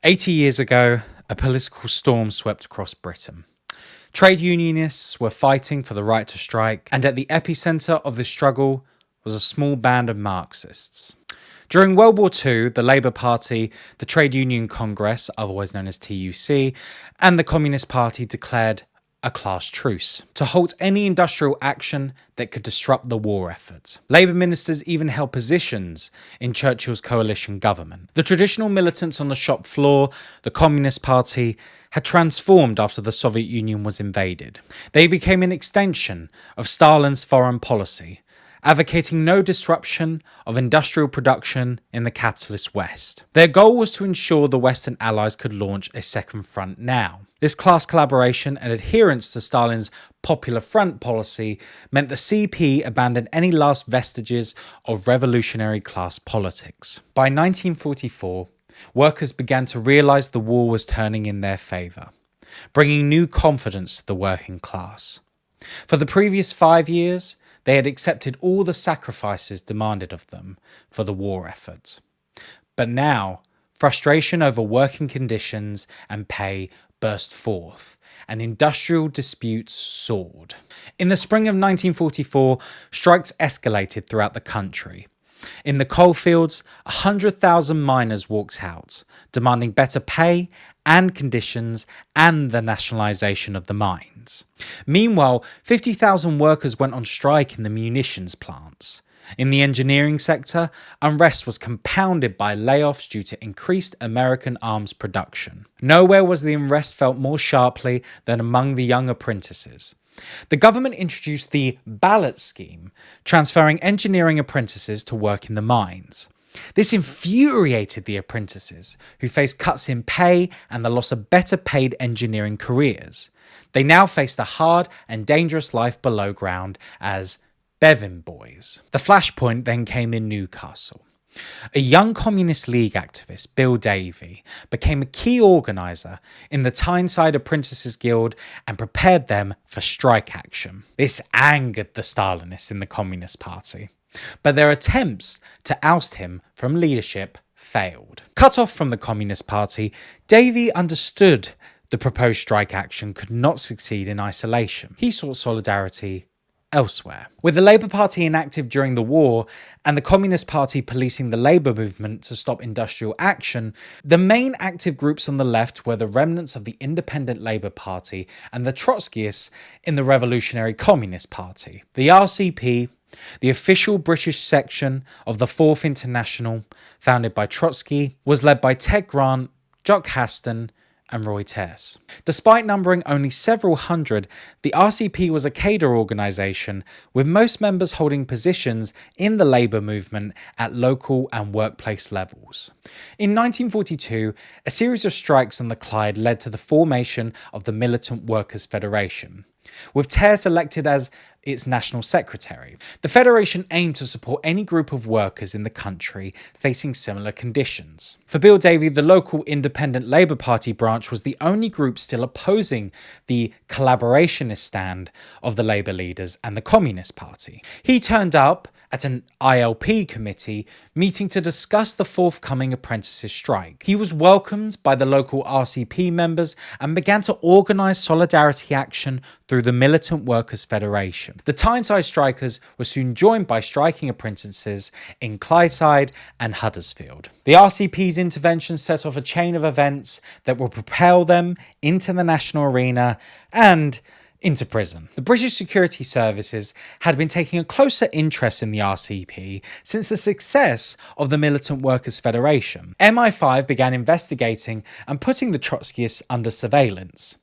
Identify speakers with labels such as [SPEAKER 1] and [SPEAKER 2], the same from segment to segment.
[SPEAKER 1] 80 years ago, a political storm swept across Britain. Trade unionists were fighting for the right to strike, and at the epicenter of this struggle was a small band of Marxists. During World War II, the Labour Party, the Trade Union Congress, otherwise known as TUC, and the Communist Party declared a class truce to halt any industrial action that could disrupt the war effort. Labour ministers even held positions in Churchill's coalition government. The traditional militants on the shop floor, the Communist Party, had transformed after the Soviet Union was invaded. They became an extension of Stalin's foreign policy, advocating no disruption of industrial production in the capitalist West. Their goal was to ensure the Western Allies could launch a second front now. This class collaboration and adherence to Stalin's Popular Front policy meant the CP abandoned any last vestiges of revolutionary class politics. By 1944, workers began to realise the war was turning in their favour, bringing new confidence to the working class. For the previous 5 years, they had accepted all the sacrifices demanded of them for the war effort. But now, frustration over working conditions and pay burst forth, and industrial disputes soared. In the spring of 1944, strikes escalated throughout the country. In the coalfields, 100,000 miners walked out, demanding better pay and conditions and the nationalisation of the mines. Meanwhile, 50,000 workers went on strike in the munitions plants. In the engineering sector, unrest was compounded by layoffs due to increased American arms production. Nowhere was the unrest felt more sharply than among the young apprentices. The government introduced the ballot scheme, transferring engineering apprentices to work in the mines. This infuriated the apprentices, who faced cuts in pay and the loss of better paid engineering careers. They now faced a hard and dangerous life below ground as Bevin boys. The flashpoint then came in Newcastle. A young Communist League activist, Bill Davey, became a key organiser in the Tyneside Apprentices Guild and prepared them for strike action. This angered the Stalinists in the Communist Party, but their attempts to oust him from leadership failed. Cut off from the Communist Party, Davey understood the proposed strike action could not succeed in isolation. He sought solidarity elsewhere. With the Labour Party inactive during the war and the Communist Party policing the labour movement to stop industrial action, the main active groups on the left were the remnants of the Independent Labour Party and the Trotskyists in the Revolutionary Communist Party. The RCP, the official British section of the Fourth International, founded by Trotsky, was led by Ted Grant, Jock Haston, and Roy Tess. Despite numbering only several hundred, the RCP was a cadre organisation, with most members holding positions in the labour movement at local and workplace levels. In 1942, a series of strikes on the Clyde led to the formation of the Militant Workers' Federation, with Tess elected as its national secretary. The federation aimed to support any group of workers in the country facing similar conditions. For Bill Davey, the local Independent Labour Party branch was the only group still opposing the collaborationist stand of the Labour leaders and the Communist Party. He turned up at an ILP committee meeting to discuss the forthcoming apprentices strike. He was welcomed by the local RCP members and began to organise solidarity action through the Militant Workers' Federation. The Tyneside strikers were soon joined by striking apprentices in Clydeside and Huddersfield. The RCP's intervention set off a chain of events that will propel them into the national arena and into prison. The British security services had been taking a closer interest in the RCP since the success of the Militant Workers' Federation. MI5 began investigating and putting the Trotskyists under surveillance.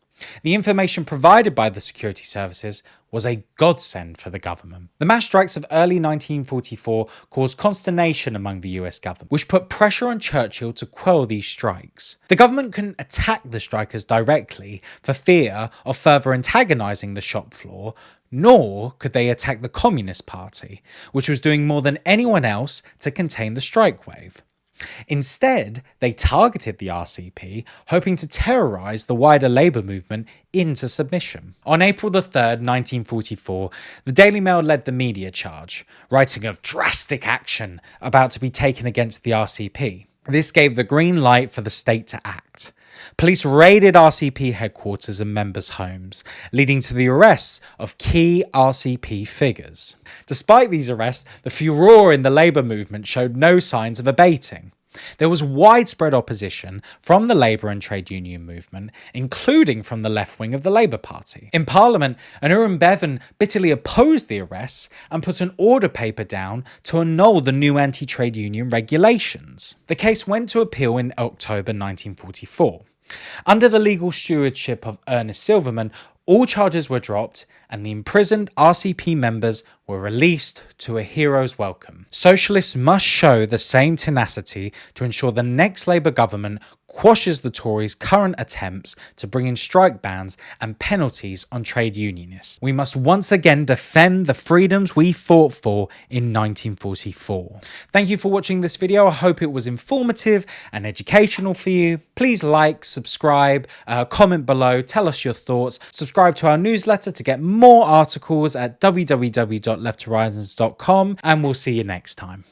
[SPEAKER 1] The information provided by the security services was a godsend for the government. The mass strikes of early 1944 caused consternation among the US government, which put pressure on Churchill to quell these strikes. The government couldn't attack the strikers directly for fear of further antagonising the shop floor, nor could they attack the Communist Party, which was doing more than anyone else to contain the strike wave. Instead, they targeted the RCP, hoping to terrorise the wider labour movement into submission. On April 3rd, 1944, the Daily Mail led the media charge, writing of drastic action about to be taken against the RCP. This gave the green light for the state to act. Police raided RCP headquarters and members' homes, leading to the arrests of key RCP figures. Despite these arrests, the furor in the labour movement showed no signs of abating. There was widespread opposition from the labour and trade union movement, including from the left wing of the Labour Party. In Parliament, Aneurin Bevan bitterly opposed the arrests and put an order paper down to annul the new anti-trade union regulations. The case went to appeal in October 1944. Under the legal stewardship of Ernest Silverman, all charges were dropped and the imprisoned RCP members were released to a hero's welcome. Socialists must show the same tenacity to ensure the next Labour government quashes the Tories' current attempts to bring in strike bans and penalties on trade unionists. We must once again defend the freedoms we fought for in 1944. Thank you for watching this video. I hope it was informative and educational for you. Please like, subscribe, comment below, tell us your thoughts. Subscribe to our newsletter to get more articles at www.lefthorizons.com, and we'll see you next time.